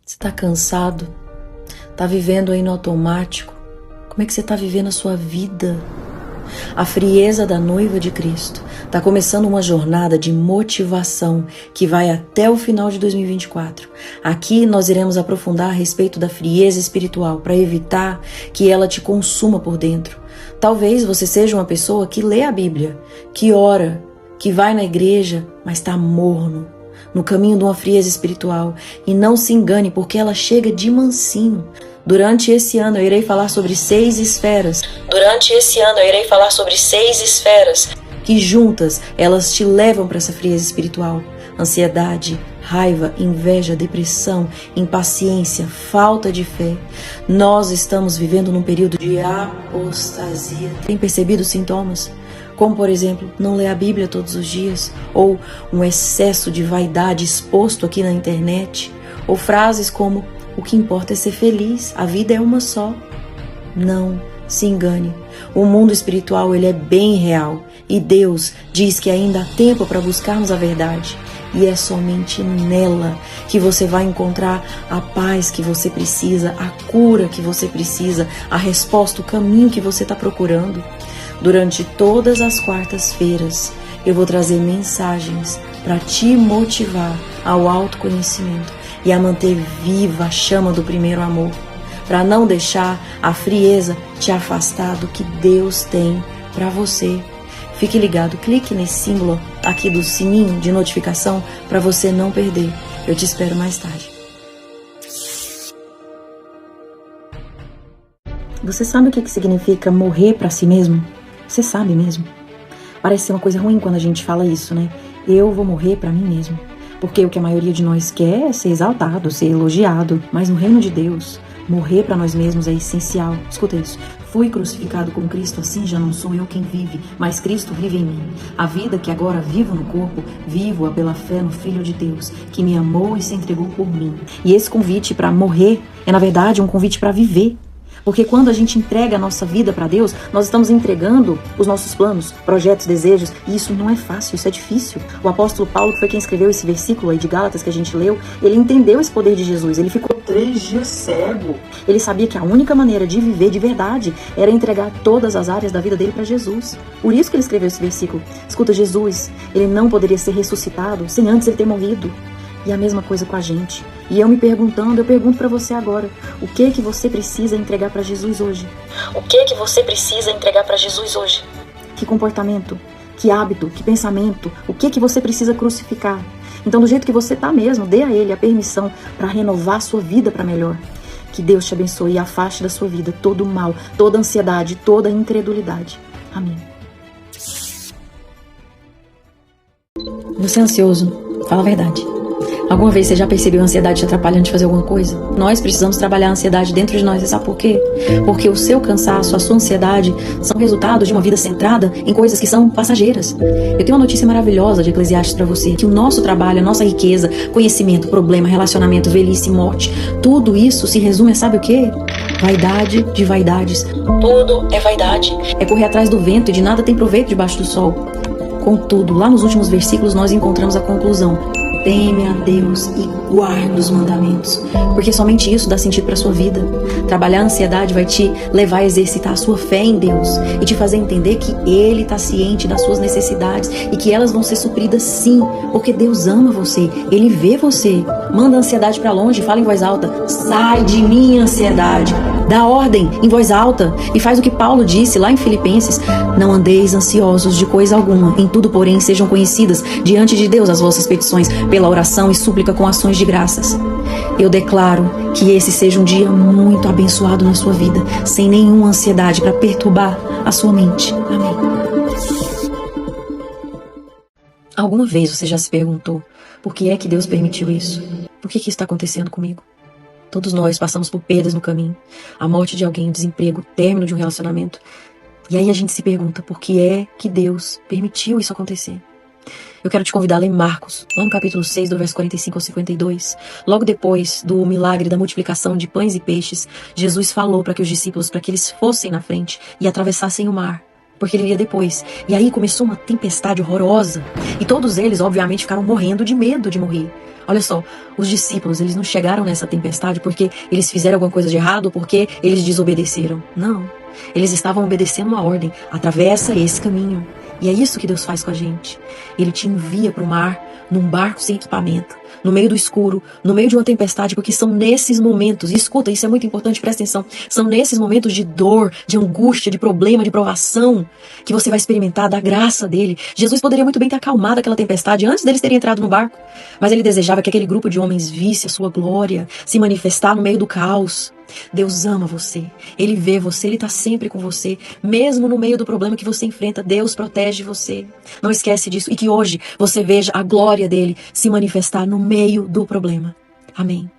Você está cansado? Está vivendo aí no automático? Como é que você está vivendo a sua vida? A frieza da noiva de Cristo está começando uma jornada de motivação que vai até o final de 2024. Aqui nós iremos aprofundar a respeito da frieza espiritual para evitar que ela te consuma por dentro. Talvez você seja uma pessoa que lê a Bíblia, que ora, que vai na igreja, mas está morno, no caminho de uma frieza espiritual. E não se engane, porque ela chega de mansinho. Durante esse ano eu irei falar sobre 6 esferas. Que juntas elas te levam para essa frieza espiritual. Ansiedade, raiva, inveja, depressão, impaciência, falta de fé. Nós estamos vivendo num período de apostasia. Tem percebido os sintomas? Como, por exemplo, não ler a Bíblia todos os dias, ou um excesso de vaidade exposto aqui na internet, ou frases como: o que importa é ser feliz, a vida é uma só. Não se engane, o mundo espiritual ele é bem real, e Deus diz que ainda há tempo para buscarmos a verdade, e é somente nela que você vai encontrar a paz que você precisa, a cura que você precisa, a resposta, o caminho que você está procurando. Durante todas as quartas-feiras, eu vou trazer mensagens para te motivar ao autoconhecimento e a manter viva a chama do primeiro amor, para não deixar a frieza te afastar do que Deus tem para você. Fique ligado, clique nesse símbolo aqui do sininho de notificação para você não perder. Eu te espero mais tarde. Você sabe o que significa morrer para si mesmo? Você sabe mesmo? Parece ser uma coisa ruim quando a gente fala isso, né? Eu vou morrer para mim mesmo. Porque o que a maioria de nós quer é ser exaltado, ser elogiado. Mas no reino de Deus, morrer para nós mesmos é essencial. Escuta isso. Fui crucificado com Cristo, assim já não sou eu quem vive, mas Cristo vive em mim. A vida que agora vivo no corpo, vivo-a pela fé no Filho de Deus, que me amou e se entregou por mim. E esse convite para morrer é, na verdade, um convite para viver. Porque quando a gente entrega a nossa vida para Deus, nós estamos entregando os nossos planos, projetos, desejos, e isso não é fácil, isso é difícil. O apóstolo Paulo, que foi quem escreveu esse versículo aí de Gálatas que a gente leu, ele entendeu esse poder de Jesus, ele ficou 3 dias cego. Ele sabia que a única maneira de viver de verdade era entregar todas as áreas da vida dele para Jesus. Por isso que ele escreveu esse versículo. Escuta, Jesus, ele não poderia ser ressuscitado sem antes ele ter morrido. E a mesma coisa com a gente. E eu me perguntando, eu pergunto para você agora, o que você precisa entregar para Jesus hoje? O que você precisa entregar para Jesus hoje? Que comportamento, que hábito, que pensamento, o que você precisa crucificar? Então, do jeito que você tá mesmo, dê a Ele a permissão para renovar a sua vida para melhor. Que Deus te abençoe e afaste da sua vida todo o mal, toda a ansiedade, toda a incredulidade. Amém. Você é ansioso? Fala a verdade. Alguma vez você já percebeu a ansiedade te atrapalhando de fazer alguma coisa? Nós precisamos trabalhar a ansiedade dentro de nós. E sabe por quê? Porque o seu cansaço, a sua ansiedade são resultado de uma vida centrada em coisas que são passageiras. Eu tenho uma notícia maravilhosa de Eclesiastes para você, que o nosso trabalho, a nossa riqueza, conhecimento, problema, relacionamento, velhice, morte, tudo isso se resume a sabe o quê? Vaidade de vaidades. Tudo é vaidade. É correr atrás do vento e de nada tem proveito debaixo do sol. Contudo, lá nos últimos versículos nós encontramos a conclusão. Teme a Deus e guarda os mandamentos, porque somente isso dá sentido para a sua vida. Trabalhar a ansiedade vai te levar a exercitar a sua fé em Deus e te fazer entender que Ele está ciente das suas necessidades e que elas vão ser supridas sim, porque Deus ama você, Ele vê você. Manda a ansiedade para longe, fala em voz alta: sai de mim, ansiedade. Dá ordem em voz alta e faz o que Paulo disse lá em Filipenses: não andeis ansiosos de coisa alguma, em tudo, porém, sejam conhecidas diante de Deus as vossas petições pela oração e súplica com ações de graças. Eu declaro que esse seja um dia muito abençoado na sua vida, sem nenhuma ansiedade para perturbar a sua mente. Amém. Alguma vez você já se perguntou por que é que Deus permitiu isso? Por que isso está acontecendo comigo? Todos nós passamos por perdas no caminho, a morte de alguém, desemprego, término de um relacionamento. E aí a gente se pergunta por que é que Deus permitiu isso acontecer. Eu quero te convidar a ler Marcos, lá no capítulo 6, do verso 45 ao 52. Logo depois do milagre da multiplicação de pães e peixes, Jesus falou para que os discípulos, para que eles fossem na frente e atravessassem o mar, porque ele iria depois. E aí começou uma tempestade horrorosa. E todos eles, obviamente, ficaram morrendo de medo de morrer. Olha só, os discípulos, eles não chegaram nessa tempestade porque eles fizeram alguma coisa de errado ou porque eles desobedeceram. Não. Eles estavam obedecendo uma ordem. Atravessa esse caminho. E é isso que Deus faz com a gente. Ele te envia para o mar, num barco sem equipamento, no meio do escuro, no meio de uma tempestade, porque são nesses momentos, e escuta, isso é muito importante, presta atenção, são nesses momentos de dor, de angústia, de problema, de provação, que você vai experimentar da graça dele. Jesus poderia muito bem ter acalmado aquela tempestade antes deles terem entrado no barco, mas ele desejava que aquele grupo de homens visse a sua glória se manifestar no meio do caos. Deus ama você, Ele vê você, Ele está sempre com você, mesmo no meio do problema que você enfrenta, Deus protege você. Não esquece disso e que hoje você veja a glória dele se manifestar no meio do problema. Amém.